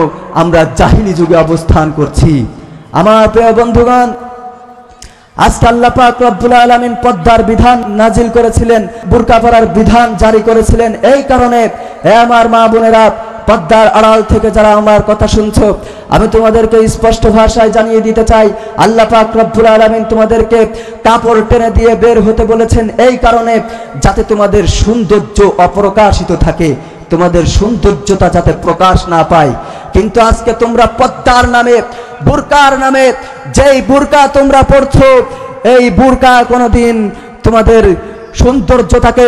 আমরা জাহিলি যুগে অবস্থান করছি। আমার প্রিয় বন্ধুগণ, আজকে আল্লাহ পাক রব্বুল আলামিন পর্দার বিধান নাজিল করেছিলেন, বুরকা পরার বিধান জারি করেছিলেন। এই কারণে হে আমার মা বোনেরা, পর্দার আড়াল থেকে যারা আমার কথা শুনছো, আমি তোমাদেরকে স্পষ্ট ভাষায় জানিয়ে দিতে চাই, আল্লাহ পাক রব্বুল আলামিন তোমাদেরকে কাপড় টেনে দিয়ে বের হতে বলেছেন এই কারণে, যাতে তোমাদের সৌন্দর্য অপ্রকাশিত থাকে, তোমাদের সৌন্দর্যতা যাতে প্রকাশ না পায়। কিন্তু আজকে তোমরা পর্দার নামে, বুরকার নামে যেই বুরকা তোমরা পড়ছো, এই বুরকা কোনোদিন তোমাদের সৌন্দর্যতাকে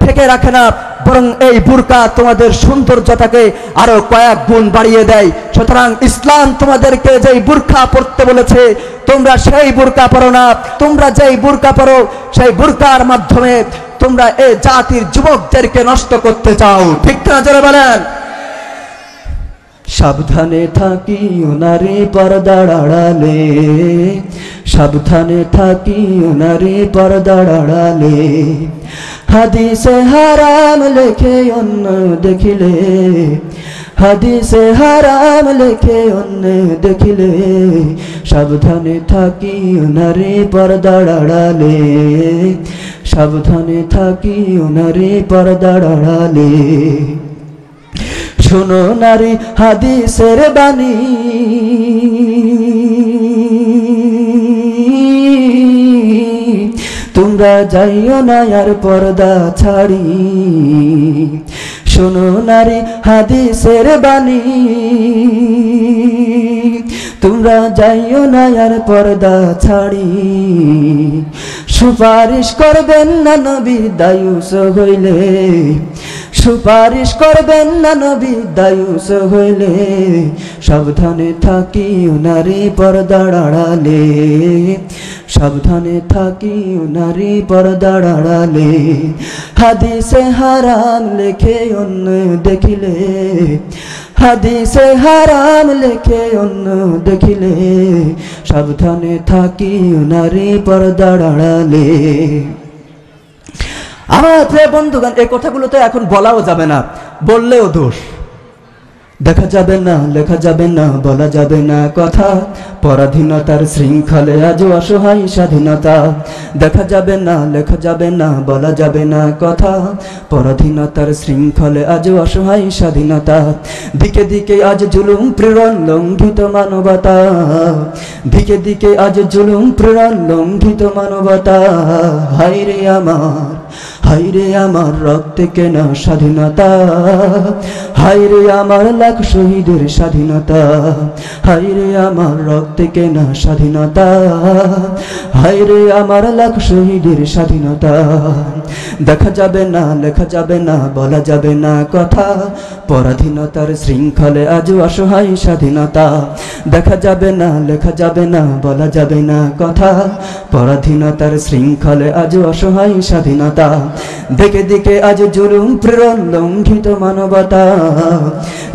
ঢেকে রাখে না, বরং এই বুরকা তোমাদের সৌন্দর্যতাকে আরো কয়েক গুণ বাড়িয়ে দেয়। সুতরাং ইসলাম তোমাদেরকে যেই বুরকা পরতে বলেছে, তোমরা সেই বুরকা পরো না। তোমরা যেই বুরকা পরো, সেই বুরকার মাধ্যমে তোমরা এই জাতির যুবকদেরকে নষ্ট করতে চাও। ঠিক না জোরে বলেন? সাবধানে থাকিও নারী পর্দার আড়ালে, সাবধানে থাকিও নারী পর্দার আড়ালে, হাদিসে হারাম লেখে অন্য দেখিলে, হাদিসে হারাম লেখে অন্য দেখিলে, সাবধানে থাকিও নারী পর্দার আড়ালে, সাবধানে থাকিও নারী পর্দার আড়ালে। শোনো নারী হাদিসের বাণী, তোমরা যাইও না আর পর্দা ছাড়ি। শোনো নারী হাদিসের বাণী, তোমরা যাইও না আর পর্দা ছাড়ি। সুপারিশ করবেন না নবী দায়ুস হইলে, সুপারিশ করবেন না নবী দায়ুস হইলে, সাবধানে থাকিও নারী পর্দার আড়ালে, সাবধানে থাকিও নারী পর্দার আড়ালে। হাদিসে হারাম লেখে অন্য দেখিলে, হাদিসে হারাম লেখে অন্য দেখিলে, সাবধানে থাকিও নারী পর্দার আড়ালে। আমার প্রিয় বন্ধুগণ, এই কথাগুলো তো এখন বলাও যাবে না, বললেও দোষ। দেখা যাবে না, লেখা যাবে না, বলা যাবে না কথা, পরাধীনতার শৃঙ্খলে আজও অসহায় স্বাধীনতা। দেখা যাবে না, লেখা যাবে না, বলা যাবে না কথা, পরাধীনতার শৃঙ্খলে আজও অসহায় স্বাধীনতা। দিকে দিকে আজ জুলুম প্রেরণ লঙ্ঘিত মানবতা, দিকে দিকে আজ জুলুম প্রেরণ লঙ্ঘিত মানবতা। হায় রে আমার, হায়রে আমার রক্তে কেনা স্বাধীনতা, হায়রে আমার লাখ শহীদের স্বাধীনতা, হায়রে আমার রক্তে কেনা স্বাধীনতা, হায়রে আমার লাখ শহীদের স্বাধীনতা। দেখা যাবে না, লেখা যাবে না, বলা যাবে না কথা, পরাধীনতার শৃঙ্খলে আজও অসহায় স্বাধীনতা। দেখা যাবে না, লেখা যাবে না, বলা যাবে না কথা, পরাধীনতার শৃঙ্খলে আজও অসহায় স্বাধীনতা। দিকে দিকে আজ জুলুম প্রেরণ লঙ্ঘিত মানবতা,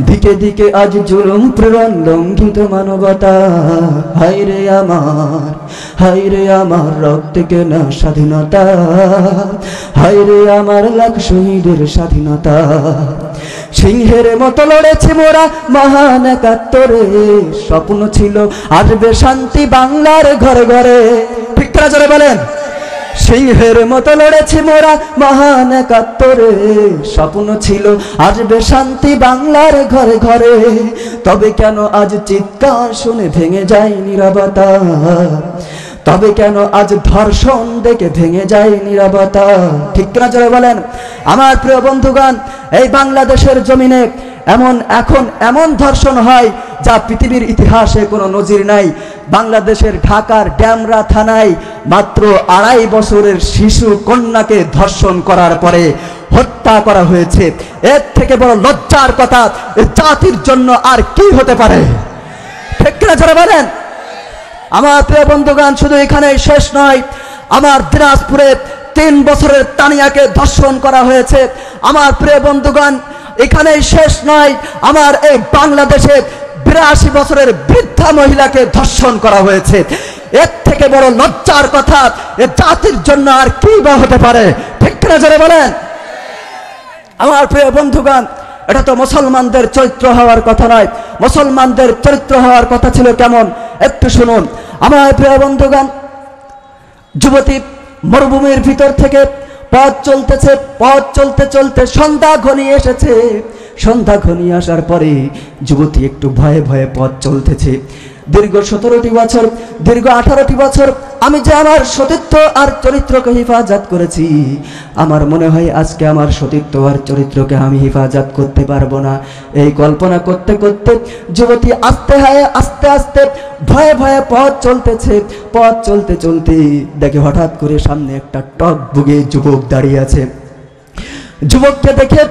দিকে দিকে আজ জুলুম প্রেরণ লঙ্ঘিত মানবতা। হায়রে আমার, হায়রে আমার রক্তে কেনা স্বাধীনতা, হায়রে আমার লাখ শহীদের স্বাধীনতা। সিংহের মতো লড়েছি মোরা মহান একাত্তরে, স্বপ্ন ছিল আসবে শান্তি বাংলার ঘরে ঘরে। ঠিক না জোরে বলেন? সিংহের মতো লড়েছি মোরা মহান একাত্তরে, স্বপ্ন ছিল আসবে শান্তি বাংলার ঘরে ঘরে। তবে কেন আজ চিৎকার শুনে ভেঙে যায় নীরবতা, তবে কেন আজ ধর্ষণ দেখে ভেঙে যায় নীরবতা। ঠিক না জোরে বলেন? আমার প্রিয় বন্ধুগণ, এই বাংলাদেশের জমিনে এখন এমন ধর্ষণ হয় যা পৃথিবীর ইতিহাসে কোনো নজির নাই। বাংলাদেশের ঢাকার ড্যামরা থানায় মাত্র 2.5 বছরের শিশু কন্যাকে ধর্ষণ করার পরে হত্যা করা হয়েছে। এর থেকে বড় লজ্জার কথা এই জাতির জন্য আর কি হতে পারে? ঠিক না যারা বলেন? আমার প্রিয় বন্ধুগণ, শুধু এখানে শেষ নয়, আমার দিনাজপুরে 3 বছরের তানিয়াকে ধর্ষণ করা হয়েছে। আমার প্রিয় বন্ধুগণ, এখানেই শেষ নয়, আমার এই বাংলাদেশে 82 বছরের বৃদ্ধা মহিলাকে ধর্ষণ করা হয়েছে। এর থেকে বড় লজ্জার কথা এ জাতির জন্য আর কি বা হতে পারে? ঠিক না যারা বলেন? আমার প্রিয় বন্ধুগণ, এটা তো মুসলমানদের চরিত্র হওয়ার কথা নয়। মুসলমানদের চরিত্র হওয়ার কথা ছিল কেমন একটু শুনুন। আমার প্রিয় বন্ধুগণ, যুবতী মরুভূমির ভিতর থেকে পথ চলতেছে, পথ চলতে চলতে সন্ধ্যা ঘনিয়ে এসেছে। সন্ধ্যা ঘনিয়ে আসার পরে যুবতী একটু ভয়ে ভয়ে পথ চলতেছে। দীর্ঘ 17টি বছর, দীর্ঘ 18টি বছর আমি যে আমার সতীত্ব আর চরিত্রকে হেফাজত করেছি, আমার মনে হয় আজকে আমার সতীত্ব আর চরিত্রকে আমি হেফাজত করতে পারবো না। এই কল্পনা করতে করতে যুবতী আস্তে আস্তে ভয়ে ভয়ে পথ চলতেছে। পথ চলতে চলতে দেখে হঠাৎ করে সামনে একটা টক বুগে যুবক দাঁড়িয়ে আছে। যুবককে দেখে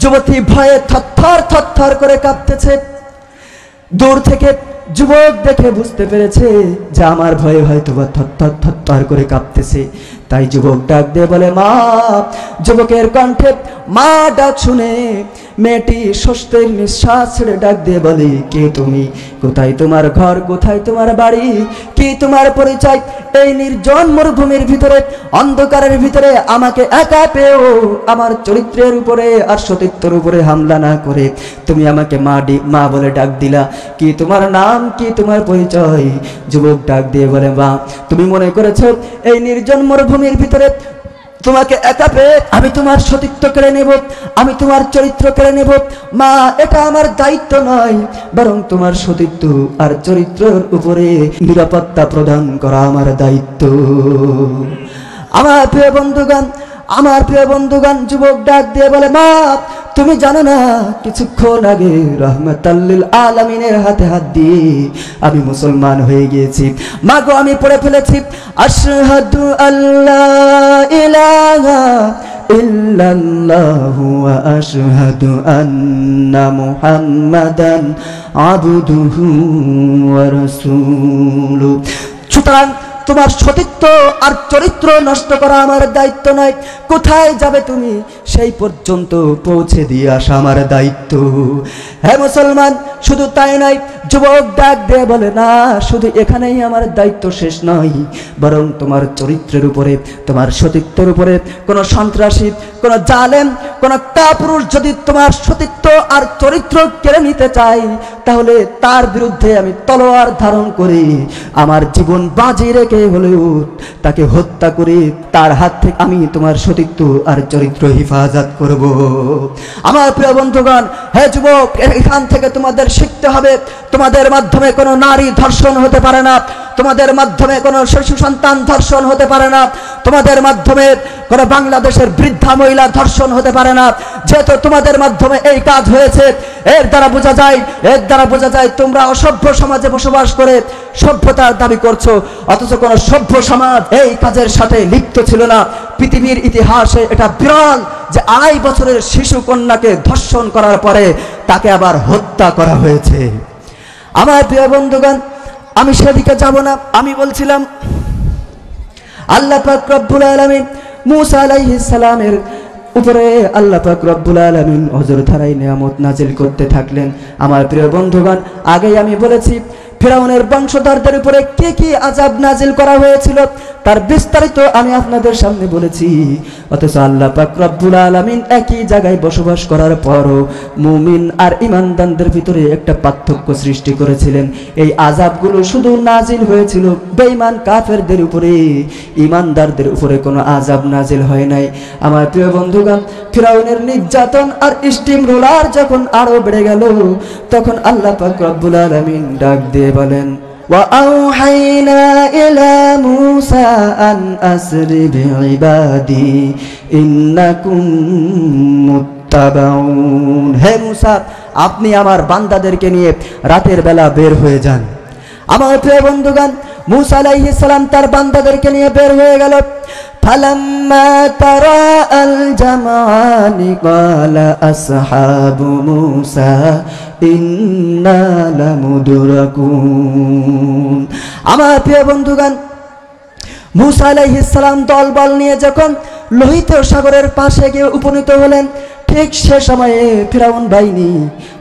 যুবতী ভয়ে থরথর করে কাঁপতেছে। দূর থেকে যুবক দেখে বুঝতে পেরেছে যে আমার ভয়ে হয়তো বা থরথর করে কাঁপতেছে। তাই যুবক ডাক দিয়ে বলে মা। যুবকের কণ্ঠে মা ডাক শুনে মেয়েটি স্বস্তির নিঃশ্বাস ছেড়ে ডাক দিয়ে বলে, কে তুমি? কোথায় তোমার ঘর? কোথায় তোমার বাড়ি? কি তোমার পরিচয়? এই নির্জন মরুভূমির ভিতরে, অন্ধকারের ভিতরে আমাকে একা পেয়েও আমার চরিত্রের উপরে আর সতীত্বের উপরে হামলা না করে তুমি আমাকে মা বলে ডাক দিলা। কি তোমার নাম? কি তোমার পরিচয়? যুবক ডাক দিয়ে বলে, মা, তুমি মনে করেছো এই নির্জন মরুভূমির ভিতরে তোমাকে একা পেয়ে আমি তোমার সতীত্ব কেড়ে নেব, আমি তোমার চরিত্র কেড়ে নেব? মা, এটা আমার দায়িত্ব নয়, বরং তোমার সতীত্ব আর চরিত্রের উপরে নিরাপত্তা প্রদান করা আমার দায়িত্ব। আমার প্রিয় বন্ধুগণ, যুবক ডাক দিয়ে বলে, মা, তুমি জানো না কিছুক্ষণ আগে রহমাতাল্লিল আলামিনের হাতে হাত দিয়ে আমি মুসলমান হয়ে গিয়েছি। মা গো, আমি পড়ে ফেলেছি আশহাদু আল্লা ইলাহা ইল্লাল্লাহু ওয়া আশহাদু আন্না মুহাম্মাদান আবদুহু ওয়া রাসূলুহু। সুতরাং তোমার সতীত্ব আর চরিত্র নষ্ট করা আমার দায়িত্ব নয়। কোথায় যাবে তুমি সেই পর্যন্ত পৌঁছে দিয়ে আসা আমার দায়িত্ব। হ্যাঁ মুসলমান, শুধু তাই নয়, যুবক ডাক দিয়ে বলে, না, শুধু এখানেই আমার দায়িত্ব শেষ নয়, বরং তোমার চরিত্রের উপরে, তোমার সতীত্বের উপরে কোনো সন্ত্রাসী, কোনো জালেম, কোনো কাপুরুষ যদি তোমার সতীত্ব আর চরিত্র কেড়ে নিতে চাই, তাহলে তার বিরুদ্ধে আমি তলোয়ার ধারণ করি আমার জীবন বাজি রেখে হলেও তাকে হত্যা করে তার হাত থেকে আমি তোমার সতীত্ব আর চরিত্র হেফাজত করব। আমার প্রিয় বন্ধুগণ, হে যুবক, এখান থেকে তোমাদের শিখতে হবে তোমাদের মাধ্যমে কোনো নারী ধর্ষণ হতে পারে না, তোমাদের মাধ্যমে কোনো শিশু সন্তান ধর্ষণ হতে পারে না, তোমাদের মাধ্যমে কোনো বাংলাদেশের বৃদ্ধা মহিলা ধর্ষণ হতে পারে না। যেহেতু তোমাদের মাধ্যমে এই কাজ হয়েছে, এর দ্বারা বোঝা যায় তোমরা অসভ্য সমাজে বসবাস করে সভ্যতার দাবি করছো, অথচ কোনো সভ্য সমাজ এই কাজের সাথে লিপ্ত ছিল না। পৃথিবীর ইতিহাসে এটা বিরল যে 2.5 বছরের শিশু কন্যাকে ধর্ষণ করার পরে তাকে আবার হত্যা করা হয়েছে। আমার প্রিয় বন্ধুগণ, আমি সেদিকে যাব না। আমি বলছিলাম আল্লাহ পাক রব্বুল আলামিন মুসা আলাইহিস সালামের উপরে আল্লাহ পাক রব্বুল আলামিন অজরধারাই নিয়ামত নাজিল করতে থাকলেন। আমার প্রিয় বন্ধুগণ, আগেই আমি বলেছি ফিরাউনের বংশধরদের উপরে কি কি আযাব নাজিল করা হয়েছিল তার বিস্তারিত আমি আপনাদের সামনে বলেছি। অথচ আল্লাহ পাক রব্বুল আলামিন একই জায়গায় বসবাস করার পরও মুমিন আর ঈমানদারদের ভিতরে একটা পার্থক্য সৃষ্টি করেছিলেন। এই আযাবগুলো শুধু নাজিল হয়েছিল বেঈমান কাফেরদের উপরে, ঈমানদারদের উপরে কোনো আযাব নাজিল হয় নাই। আমার প্রিয় বন্ধুগণ, ফিরাউনের নির্যাতন আর স্টিম রোলার যখন আরো বেড়ে গেল, তখন আল্লাহ পাক রব্বুল আলামিন ডাক দিয়ে বলেন, وَأَوْحَيْنَا إِلَى مُوسَىٰ أَنْ أَسْرِ بِعِبَادِي إِنَّكُمْ مُتَّبَعُونَ। হে মুসা, আপনি আমার বান্দাদেরকে নিয়ে রাতের বেলা বের হয়ে যান। আমার প্রিয় বন্ধুগণ, মুসা আলাইহিস সালাম তার বান্দাদেরকে নিয়ে বের হয়ে গেল। فَلَمَّا تَرَاءَى الْجَمْعَانِ قَالَ أَصْحَابُ مُوسَىٰ إِنَّا لَمُدْرَكُونَ। আমার প্রিয় বন্ধুগণ, মুসা আলাইহিস সালাম দলবল নিয়ে যখন লোহিত সাগরের পাশে গিয়ে উপনীত হলেন, ঠিক সে সময়ে ফিরাউন বাহিনী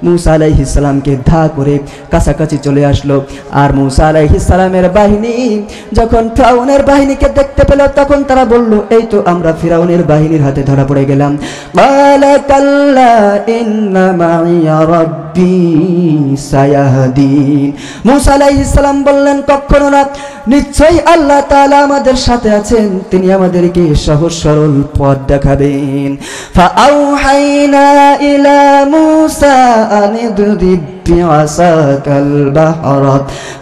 মুসা আলাইহিস সালামকে ধা করে কাছাকাছি চলে আসলো। আর মুসা আলাইহিস সালামের বাহিনী যখন ফিরাউনের বাহিনীকে দেখতে পেল, তখন তারা বলল, এই তো আমরা ফিরাউনের বাহিনীর হাতে ধরা পড়ে গেলাম। ক্বালা কাল্লা ইন্না মাইয়া রাব্বী সায়াহদিন। মুসা আলাইহিস সালাম বললেন, কখনো না, নিশ্চয়ই আল্লাহ তাআলা আমাদের সাথে আছেন, তিনি আমাদেরকে সহজ সরল পথ দেখাবেন। فأوحينا إلى موسى أن اضرب بعصاك البحر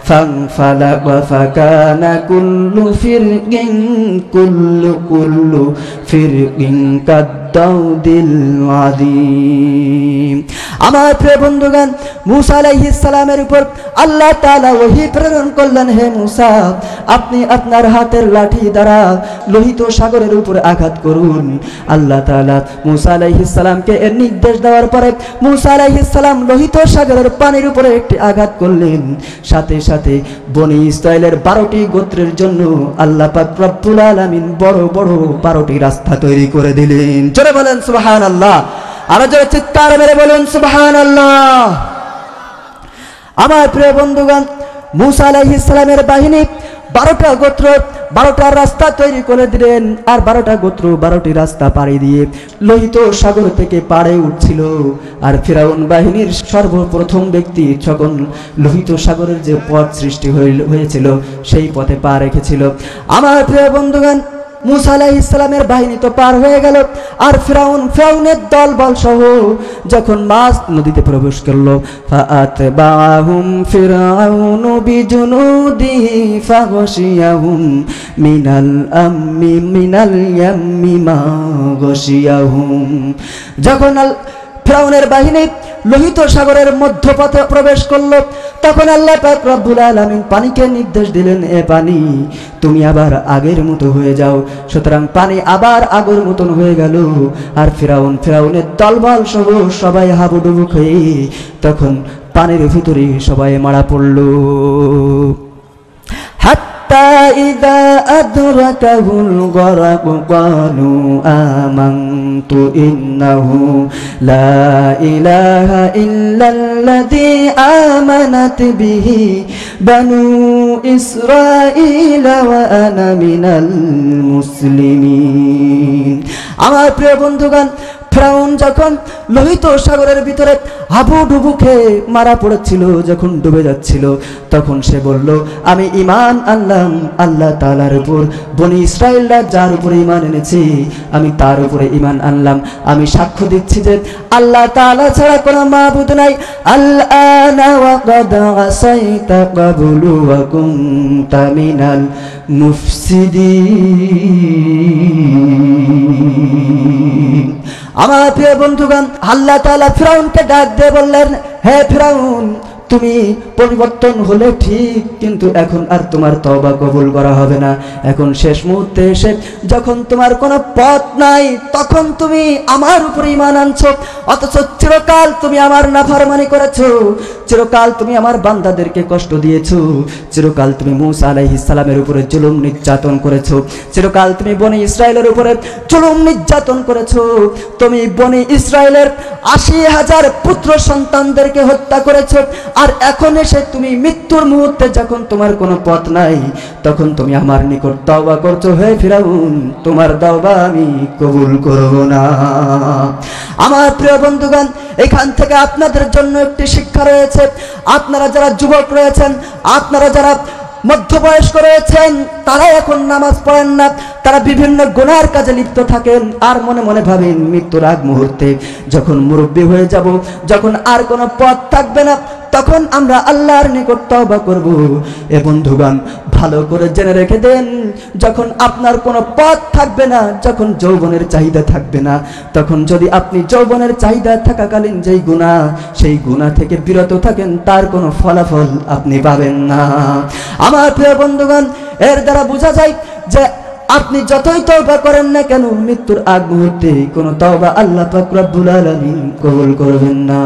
فانفلق فكان كل فرق كالطود العظيم। আমার প্রিয় বন্ধুগণ, মুসা আলাইহিস সালামের উপর আল্লাহ তাআলা ওহী প্রেরণ করলেন, হে মুসা, আপনি আপনার হাতের লাঠি দ্বারা লোহিত সাগরের উপর আঘাত করুন। আল্লাহ তাআলা মুসা আলাইহিস সালামকে এর নির্দেশ দেওয়ার পরে মুসা আলাইহিস সালাম লোহিত সাগরের পানির উপরে একটি আঘাত করলেন। সাথে সাথে বনি ইসরাইলের 12টি গোত্রের জন্য আল্লাহ পাক রব্বুল আলামিন বড় বড় 12টি রাস্তা তৈরি করে দিলেন। জোরে বলেন সুবহানাল্লাহ। আরো জোরে চিৎকার মেরে বলুন সুবহানাল্লাহ। আমার প্রিয় বন্ধুগণ, মুসা আলাইহিস সালামের বাহিনী 12টা গোত্র 12টা রাস্তা তৈরি করে দিলেন। আর 12টা গোত্র 12টি রাস্তা পাড়ি দিয়ে লোহিত সাগর থেকে পাড়ে উঠছিল। আর ফিরাউন বাহিনীর সর্বপ্রথম ব্যক্তি যখন লোহিত সাগরের যে পথ সৃষ্টি হয়েছিল সেই পথে পা রেখেছিল। আমার প্রিয় বন্ধুগণ, মুসা আলাইহিস সালামের বাহিনী তো পার হয়ে গেল, আর ফিরাউনের দলবল সহ যখন মাছ নদীতে প্রবেশ করলো, ফাআতবাহুম ফিরাউনু বিজুনুদিহি ফাগশিয়াহুম মিনাল ইয়াম্মি মা গশিয়াহুম। যখন ফিরাউনের বাহিনী লোহিত সাগরের মধ্যপথে প্রবেশ করলো, তখন আল্লাহ পাক রব্বুল আলামিন পানিকে নির্দেশ দিলেন, এ পানি তুমি আবার আগের মতো হয়ে যাও। সুতরাং পানি আবার আগের মতন হয়ে গেল। আর ফিরাউনের দলবল সহ সবাই হাবুডুবু হয়ে তখন পানির ভিতরে সবাই মারা পড়ল। إذا أدركه الغرق قالوا آمنت إنه لا إله إلا الذي آمنت به بنو إسرائيل وأنا من المسلمين। আমার প্রিয় বন্ধুগণ, ফিরাউন যখন লোহিত সাগরের ভিতরে হাবুডুবু খেয়ে মারা পড়েছিল, যখন ডুবে যাচ্ছিল, তখন সে বলল, আমি ঈমান আনলাম আল্লাহ তাআলার উপর, বনি ইসরাইলরা যার উপরে ঈমান এনেছে আমি তার উপরে ঈমান আনলাম। আমি সাক্ষ্য দিচ্ছি যে আল্লাহ তাআলা ছাড়া কোনো মাবুদ নাই। আল-আনা ওয়া ক্বাদ আসাইতা ক্বাবলু ওয়া কুনতা মিনাল মুফসিদিন। আমার প্রিয় বন্ধুগণ, আল্লাহ তাআলা ফিরাউনকে ডাক দিয়ে বললেন, হে ফিরাউন, তুমি পরিবর্তন হলে ঠিক, কিন্তু এখন আর তোমার তওবা কবুল করা হবে না। এখন শেষ মুহূর্তে এসে যখন তোমার কোনো পথ নাই, তখন তুমি আমার উপর ঈমান আনছো, অথচ চিরকাল তুমি আমার নাফরমানি করেছো, চিরকাল তুমি আমার বান্দাদেরকে কষ্ট দিয়েছো, চিরকাল তুমি মূসা আলাইহিস সালামের উপরে জুলুম নির্যাতন করেছো, চিরকাল তুমি বনি ইসরাইলের উপরে জুলুম নির্যাতন করেছো। তুমি বনি ইসরাইলের ৮০,০০০ পুত্র সন্তানদেরকে হত্যা করেছো। আর এখন এসে তুমি মৃত্যুর মুহূর্তে যখন তোমার কোনো পথ নাই, তখন তুমি আমার নিকট তওবা করছো। হে ফিরাউন, তোমার তওবা আমি কবুল করব না। আমার প্রিয় বন্ধুগণ, এখান থেকে আপনাদের জন্য একটি শিক্ষা রয়েছে। আপনারা যারা যুবক রয়েছেন, আপনারা যারা মধ্যবয়স্ক রয়েছেন, তারা এখন নামাজ পড়েন না, তারা বিভিন্ন গুনার কাজে লিপ্ত থাকেন, আর মনে মনে ভাবেন মৃত্যুর আগ মুহূর্তে যখন মুরব্বী হয়ে যাব, যখন আর কোনো পথ থাকবে না, তখন আমরা আল্লাহর নিকট তওবা করব। এ বন্ধুগণ, ভালো করে জেনে রেখে দেন, যখন আপনার কোনো পথ থাকবে না, যখন যৌবনের চাহিদা থাকবে না, তখন যদি আপনি যৌবনের চাহিদা থাকাকালীন যেই গুনাহ, সেই গুনাহ থেকে বিরত থাকেন, তার কোনো ফলাফল আপনি পাবেন না। আমার প্রিয় বন্ধুগণ, এর দ্বারা বোঝা যায় যে আপনি যতই তওবা করেন না কেন, মৃত্যুর আগ মুহূর্তে কোনো তওবা আল্লাহ পাক রব্বুল আলামিন কবুল করবেন না।